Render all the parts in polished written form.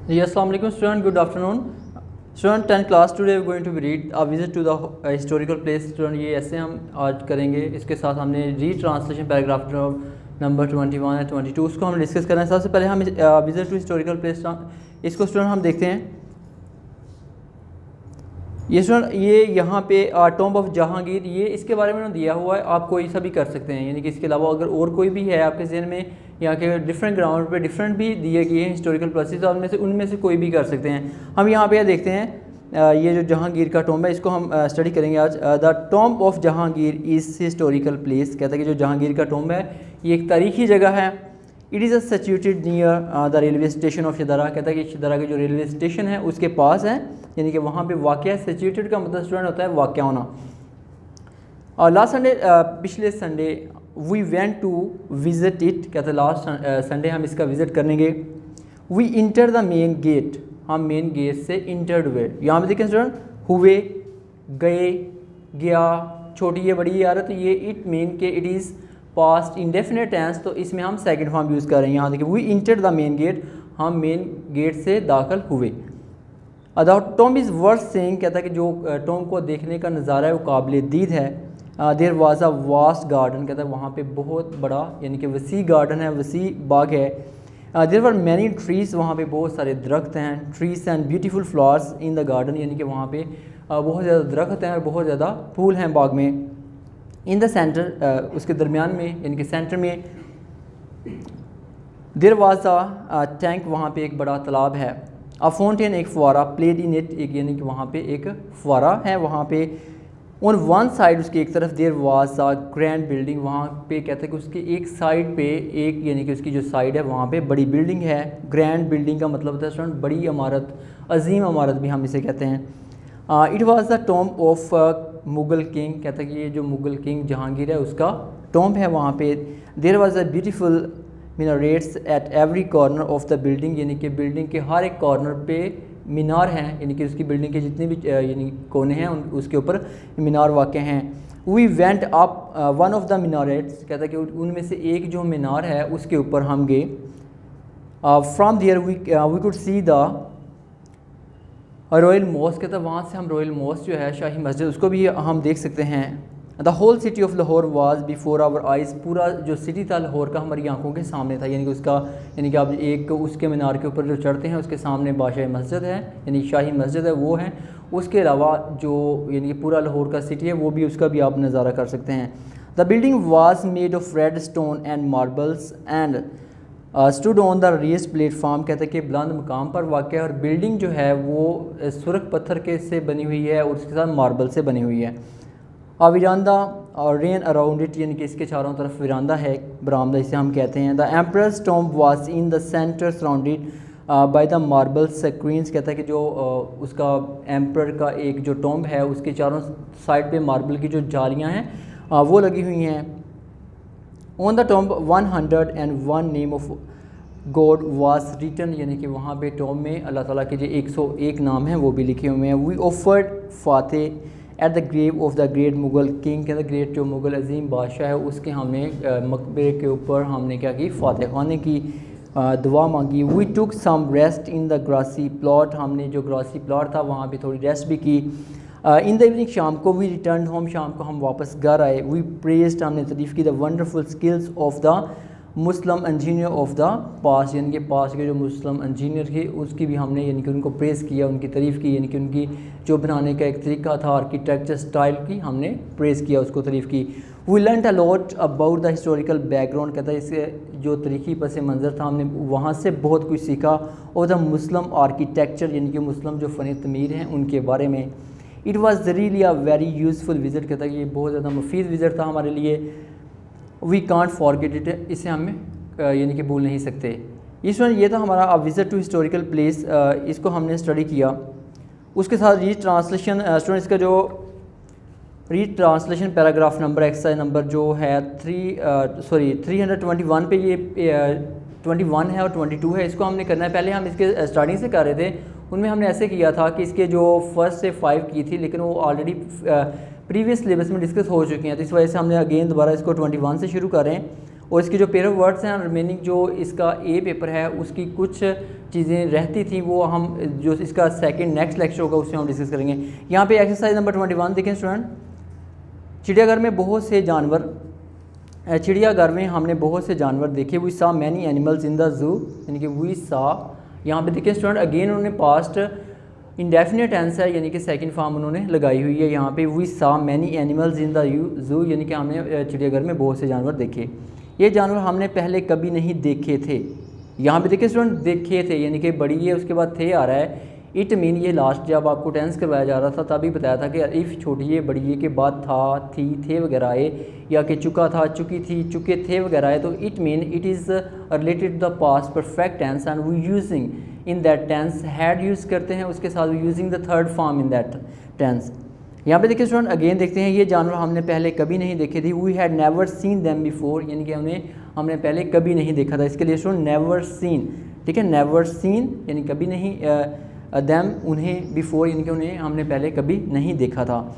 जी अस्सलाम वालेकुम student, good afternoon student. 10th class today we going to read a visit to the historical place. Student ये ऐसे हम आज करेंगे। इसके साथ हमने रीट्रांसलेशन पैराग्राफ नंबर 21 है 22 उसको हम डिस्कस करना है। सबसे पहले हम विजिट टू हिस्टोरिकल प्लेस इसको स्टूडेंट हम देखते हैं। ये स्टूडेंट ये यहाँ पे टॉम्ब ऑफ जहांगीर, ये इसके बारे में दिया हुआ है, आप कोई सा भी कर सकते हैं। यानी कि इसके अलावा अगर और कोई भी है आपके जहन में, यहाँ के डिफरेंट ग्राउंड पे डिफरेंट भी दिए गए हैं हिस्टोरिकल प्लेसेस, तो उनमें से कोई भी कर सकते हैं। हम यहाँ पे देखते हैं ये जो जहांगीर का टॉम्ब है, इसको हम स्टडी करेंगे आज। The tomb of Jahangir is historical place. कहता है कि जो जहांगीर का टॉम्ब है ये एक तारीखी जगह है। It is situated near the railway station of Shahdara. कहता है कि शदरा के जो रेलवे स्टेशन है उसके पास है, यानी कि वहाँ पे वाक़ है। सिचुएटेड का मतलब स्टूडेंट होता है वाक़ होना। और लास्ट संडे पिछले Sunday we went to visit it. कहते हैं लास्ट संडे हम इसका विज़िट करेंगे। We enter the main gate, हम मेन गेट से इंटर्ड हुए। यहाँ पे देखें स्टूडेंट, हुए, गए, गया, छोटी है बड़ी आ रहा है, तो ये इट मीन के it is past indefinite tense, तो इसमें हम सेकंड फॉर्म यूज़ कर रहे हैं। यहाँ देखिए we enter the main gate, हम मेन गेट से दाखिल हुए। The tomb is worth seeing. कहता है कि जो टॉम्ब को देखने का नज़ारा है वो काबिल दीद है। There was a vast garden. कहता है वहाँ पे बहुत बड़ा यानी कि वसी गार्डन है, वसी बाग है। देयर वर मैनी ट्रीज़, वहाँ पे बहुत सारे दरख्त हैं। Trees and beautiful flowers in the garden, यानी कि वहाँ पे बहुत ज़्यादा दरख्त हैं और बहुत ज़्यादा फूल हैं बाग में। इन द सेंटर, उसके दरमियान में यानी कि सेंटर में, देयर वाज अ टैंक, वहाँ पे एक बड़ा तालाब है। अ फाउंटेन, एक फुवारा, प्लेड इन इट, एक यानी कि वहाँ पे एक फुवारा है। वहाँ पे ऑन वन साइड, उसकी एक तरफ, there was a grand building. वहाँ पे कहते हैं कि उसकी एक साइड पे एक यानी कि उसकी जो साइड है वहाँ पे बड़ी बिल्डिंग है। ग्रैंड बिल्डिंग का मतलब होता है स्टूडेंट बड़ी इमारत, अजीम इमारत भी हम इसे कहते हैं। It was the tomb of Mughal king. कहता है कि ये जो मुग़ल किंग जहांगीर है उसका टॉम्ब है वहाँ पे। There was a beautiful minarets at every corner of the building, यानी कि बिल्डिंग के हर एक कॉर्नर पे मीनार हैं, यानी कि उसकी बिल्डिंग के जितने भी यानी कोने हैं उसके ऊपर मीनार वाक़ हैं। We went up one of the minarets. कहता है कि उनमें से एक जो मीनार है उसके ऊपर हम गए। From there we could see the royal mosque. कहता है वहाँ से हम रॉयल मॉस्क जो है, शाही मस्जिद, उसको भी हम देख सकते हैं। The whole city of Lahore was before our eyes. पूरा जो सिटी था लाहौर का हमारी आंखों के सामने था, यानी कि उसका यानी कि आप एक उसके मीनार के ऊपर जो चढ़ते हैं उसके सामने बादशाही मस्जिद है, यानी शाही मस्जिद है वो है। उसके अलावा जो यानी कि पूरा लाहौर का सिटी है वो भी, उसका भी आप नज़ारा कर सकते हैं। The building was made of red stone and marbles and stood on the raised platform. कहते हैं कि बुलंद मकाम पर वाक़ है और बिल्डिंग जो है वो सुरख पत्थर के से बनी हुई है और उसके साथ मार्बल से बनी हुई है। विरांदा और रेन अराउंड इट, यानी कि इसके चारों तरफ विरांदा है, बरामदा इसे हम कहते हैं। The emperors tomb was in the centre surrounded by the marble screens. कहता है कि जो उसका एम्पर का एक जो टॉम्ब है उसके चारों साइड पे मार्बल की जो जालियाँ हैं वो लगी हुई हैं। On the tomb 101 name of God was written, यानी कि वहाँ पे टॉम्ब में अल्लाह ताला के जो 101 नाम हैं वो भी लिखे हुए हैं। We offered Fatiha at the grave of the great Mughal king. कहते हैं ग्रेट जो मुग़ल अजीम बादशाह है उसके हमने मकबरे के ऊपर हमने क्या की, फातह खाने की दुआ मांगी। We took some rest in the grassy plot, हमने जो ग्रासी प्लॉट था वहाँ पे थोड़ी रेस्ट भी की। इन द इवनिंग, शाम को, वी रिटर्न होम, शाम को हम वापस घर आए। वी प्रेज्ड, हमने तारीफ़ की, the wonderful skills of the Muslim engineer of the pass, यानी कि पास के जो मुस्लिम इंजीनियर थे उसकी भी हमने यानी कि उनको प्रेज़ किया, उनकी तारीफ़ की, यानी कि उनकी जो बनाने का एक तरीका था आर्किटेक्चर स्टाइल की, हमने प्रेज़ किया, उसको तारीफ़ की। We learn a lot about the historical background. कहता है इससे जो तरीक़ी पस मंज़र था हमने वहाँ से बहुत कुछ सीखा। और द मुस्लिम आर्किटेक्चर, यानी कि मुस्लिम जो फ़न तमीर हैं उनके बारे में। It was really a very useful visit. कहता है कि ये बहुत ज़्यादा मुफीद विज़िट था हमारे लिए। वी कांट फॉरगेट इट, इसे हमें यानी कि भूल नहीं सकते। इस वक्त ये था हमारा विज़िट टू हिस्टोरिकल प्लेस, इसको हमने स्टडी किया। उसके साथ रीट्रांसलेशन स्टूडेंट, इसका जो रीट्रांसलेशन पैराग्राफ नंबर एक्सरसाइज नंबर जो है 321 पे ये 21 है और 22 है, इसको हमने करना है। पहले हम इसके स्टार्टिंग से कर रहे थे, उनमें हमने ऐसे किया था कि इसके जो फर्स्ट से 5 की थी, लेकिन वो ऑलरेडी प्रीवियस सिलेबस में डिस्कस हो चुकी हैं, तो इस वजह से हमने अगेन दोबारा इसको 21 से शुरू कर रहे हैं और इसके जो पेयर ऑफ वर्ड्स हैं रिमेनिंग जो इसका ए पेपर है उसकी कुछ चीज़ें रहती थी वो हम जो इसका सेकंड नेक्स्ट लेक्चर होगा उसमें हम डिस्कस करेंगे। यहाँ पे एक्सरसाइज नंबर 21 देखें स्टूडेंट। चिड़ियाघर में बहुत से जानवर, चिड़ियाघर में हमने बहुत से जानवर देखे। We saw many animals in the zoo, यानी कि वी सा, यहाँ पे देखिए स्टूडेंट अगेन उन्होंने पास्ट इंडेफिनेट टेंस है यानी कि सेकंड फॉर्म उन्होंने लगाई हुई है। यहाँ पे we saw many animals in the zoo, यानी कि हमने चिड़ियाघर में बहुत से जानवर देखे। ये जानवर हमने पहले कभी नहीं देखे थे। यहाँ पे देखिए स्टूडेंट देखे थे यानी कि बड़ी है, उसके बाद थे आ रहा है। इट मीन ये लास्ट जब आपको टेंस करवाया जा रहा था तभी बताया था कि इफ़ छोटी है बड़ी है के बाद था, थी, थे वगैरह आए, या कि चुका था, चुकी थी, चुके थे वगैरह आए, तो it mean it is related the past perfect tense and we using in that tense. Had use करते हैं उसके साथ using the third form in that tense. यहाँ पे देखिए स्टूडेंट अगेन देखते हैं ये जानवर हमने पहले कभी नहीं देखे थे। We had never seen them before, यानी कि हमने पहले कभी नहीं देखा था। इसके लिए स्टूडेंट नेवर सीन, ठीक है, नेवर सीन यानी कभी नहीं, देम उन्हें, बिफोर यानी कि उन्हें हमने पहले कभी नहीं देखा था।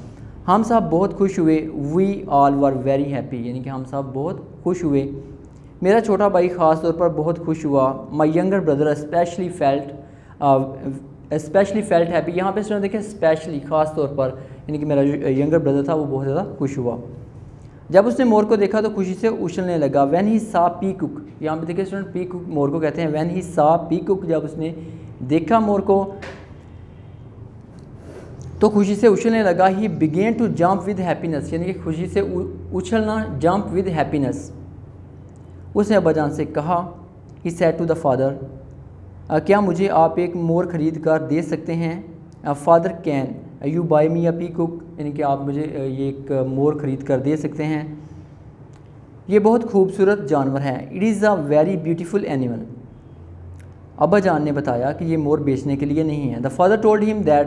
हम सब बहुत खुश हुए। We all were very happy, यानी कि हम सब बहुत खुश हुए। मेरा छोटा भाई ख़ास तौर पर बहुत खुश हुआ। My younger brother specially felt happy. यहाँ पे स्टूडेंट देखिए स्पेशली ख़ास तौर पर, यानी कि मेरा जो यंगर ब्रदर था वो बहुत ज़्यादा खुश हुआ। जब उसने मोर को देखा तो खुशी से उछलने लगा। वैन ही सा पीकॉक, यहाँ पे देखिए स्टूडेंट पीकॉक मोर को कहते हैं। वैन ही सा पीकॉक, जब उसने देखा मोर को तो खुशी से उछलने लगा। He began to jump with happiness, यानी कि खुशी से उछलना, जंप विद हैप्पीनेस। उसने अब्बाजान से कहा, he said to the father, क्या मुझे आप एक मोर ख़रीद कर दे सकते हैं? Father can you by me a peacock, यानी कि आप मुझे ये एक मोर ख़रीद कर दे सकते हैं। ये बहुत खूबसूरत जानवर है। It is a very beautiful animal. अब्बा जान ने बताया कि ये मोर बेचने के लिए नहीं है। The father told him that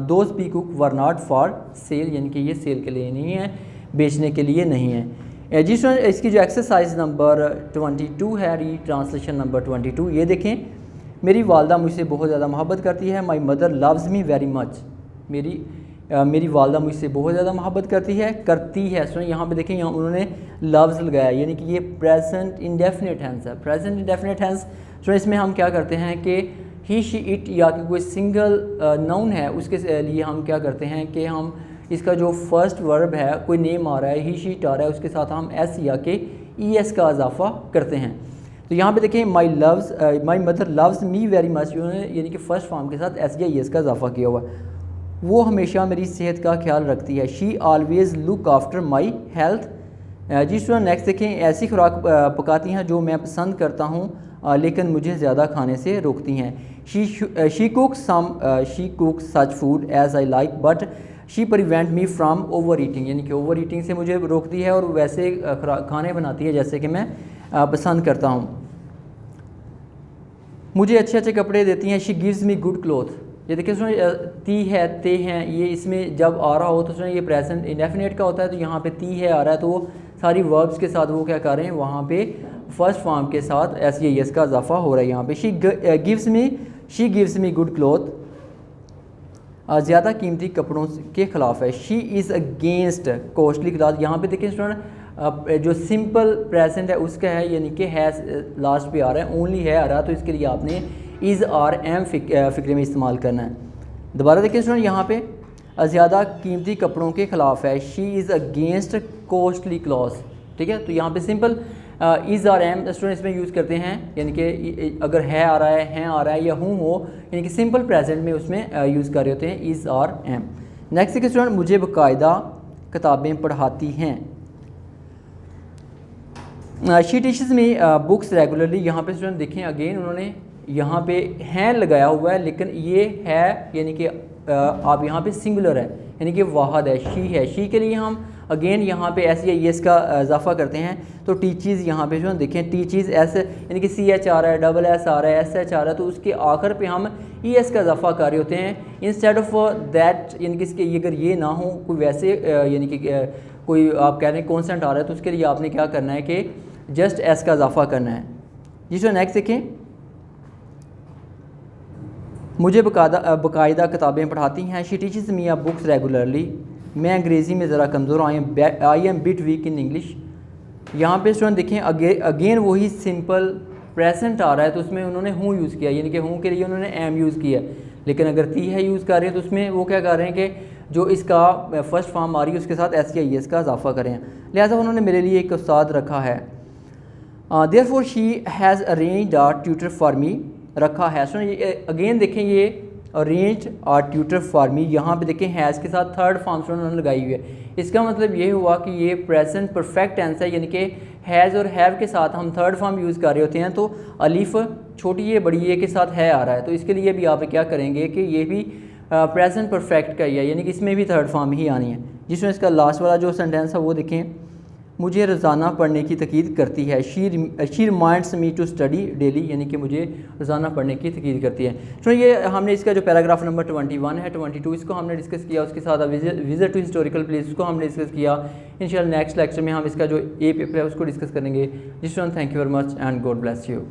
those peacock were not for sale, यानी कि ये सेल के लिए नहीं है, बेचने के लिए नहीं है। जी स्टूडेंट इसकी जो एक्सरसाइज नंबर 22 है, री ट्रांसलेशन नंबर 22, ये देखें। मेरी वालदा मुझसे बहुत ज़्यादा मोहब्बत करती है। My mother loves me very much. मेरी वालदा मुझसे बहुत ज़्यादा मोहब्बत करती है स्टूडेंट यहाँ पे देखें, यहाँ उन्होंने लव्स लगाया, यानी कि ये प्रेजेंट इंडेफिनेट टेंस है। प्रेजेंट इंडेफिनेट टेंस स्टूडेंट इसमें हम क्या करते हैं कि ही, शी, इट या कि कोई सिंगल नाउन है उसके लिए हम क्या करते हैं कि हम इसका जो फर्स्ट वर्ब है, कोई नेम आ रहा है, ही, शी, इट आ रहा है, उसके साथ हम एस या के ई एस का इजाफा करते हैं। तो यहाँ पे देखें my mother loves me very much, यानी कि फर्स्ट फॉर्म के साथ एस या ई एस का इजाफा किया हुआ। वो हमेशा मेरी सेहत का ख्याल रखती है। She always look after my health. जी स्टूडेंट नेक्स्ट देखें। ऐसी खुराक पकाती हैं जो मैं पसंद करता हूँ लेकिन मुझे ज़्यादा खाने से रोकती हैं। She cook such food as I like but she prevent me from over eating, यानी कि ओवर ईटिंग से मुझे रोकती है और वैसे खाने बनाती है जैसे कि मैं पसंद करता हूँ। मुझे अच्छे अच्छे कपड़े देती हैं। She gives me good cloth. ये देखिए सुनिए, ती है, ते हैं, ये इसमें जब आ रहा हो तो सुनिए ये प्रेजेंट इंडेफिनेट का होता है, तो यहाँ पे ती है आ रहा है तो वो सारी वर्ब्स के साथ वो क्या कर रहे हैं, वहाँ पे फर्स्ट फॉर्म के साथ एस या एस का इजाफा हो रहा है। यहाँ पे she gives me good cloth ज़्यादा कीमती कपड़ों के ख़िलाफ़ है। She is against costly cloth. यहाँ पे देखिए स्टूडेंट जो सिंपल प्रेजेंट है उसका है, यानी कि है लास्ट पे आ रहा है, ओनली है आ रहा है, तो इसके लिए आपने इज़ आर एम फ़िक्रे में इस्तेमाल करना है। दोबारा देखिए स्टूडेंट यहाँ पे ज़्यादा कीमती कपड़ों के ख़िलाफ़ है। She is against costly clothes, ठीक है। तो यहाँ पे simple is are am student इसमें यूज़ करते हैं, यानी कि अगर है आ रहा है, हैं आ रहा है या हूँ हो, यानी कि सिंपल प्रेजेंट में उसमें यूज़ कर रहे होते हैं इज़ आर एम। नेक्स्ट देखिए स्टूडेंट, मुझे बाकायदा किताबें पढ़ाती हैं। शी टीचर्स में बुक्स रेगुलरली। यहाँ पे स्टूडेंट देखें अगेन उन्होंने यहाँ पे हैं लगाया हुआ है, लेकिन ये है यानी कि आप यहाँ पे सिंगुलर है, यानी कि वाहद है, शी है। शी के लिए हम अगेन यहाँ पे एस या एस का इजाफा करते हैं, तो टीचीज़ यहाँ पे जो देखें टीचीज़ एस यानी कि सी एच आ रहा है, डबल एस आ रहा है, एस एच आ रहा है, तो उसके आखिर पे हम ई एस का इजाफा कर रहे होते हैं इंस्टेड ऑफ दैट, यानी कि इसके अगर ये ना हो कोई वैसे यानी कि कोई आप कह रहे हैं कॉन्स्टेंट आ रहा है, तो उसके लिए आपने क्या करना है कि जस्ट एस का इजाफा करना है। जिसको नेक्स्ट देखें, मुझे बाकायदा किताबें पढ़ाती हैं। She teachers me a books regularly. मैं अंग्रेज़ी में ज़रा कमज़ोर I am bit weak in English. यहाँ पे स्टूडेंट देखें अगेन वही सिंपल प्रेजेंट आ रहा है, तो उसमें उन्होंने हूँ यूज़ किया, यानी कि हूँ के लिए उन्होंने एम यूज़ किया। लेकिन अगर ती है यूज़ कर रहे हैं तो उसमें वो क्या कर रहे हैं कि जो इसका फर्स्ट फॉर्म आ रही है उसके साथ एस या ई एस का इजाफा करें। लिहाजा उन्होंने मेरे लिए एक उस्ताद रखा है। Therefore she has arranged a tutor for me रखा है। सुनो ये अगेन देखें, ये arrange a tutor for me, यहाँ पे देखें हैज़ के साथ थर्ड फॉर्म से उन्होंने लगाई हुई है। इसका मतलब ये हुआ कि ये प्रेजेंट परफेक्ट टेंस है, यानी कि हैज़ और हैव के साथ हम थर्ड फॉर्म यूज़ कर रहे होते हैं तो अलिफ छोटी ये बड़ी ये के साथ है आ रहा है, तो इसके लिए भी आप क्या करेंगे कि ये भी प्रेजेंट परफेक्ट का ही है, यानी कि इसमें भी थर्ड फॉर्म ही आनी है। जिसमें इसका लास्ट वाला जो सेंटेंस है वो देखें, मुझे रोज़ाना पढ़ने की तकीद करती है। She reminds me to study daily, यानी कि मुझे रोज़ाना पढ़ने की तकीद करती है। तो ये हमने इसका जो पैराग्राफ नंबर 21 है 22 इसको हमने डिस्कस किया, उसके साथ विजिट टू हिस्टोरिकल प्लेस उसको हमने डिस्कस किया। इंशाल्लाह नेक्स्ट लेक्चर में हम इसका जो ए पेपर है उसको डिस्कस करेंगे। जी student, thank you very much and God bless you.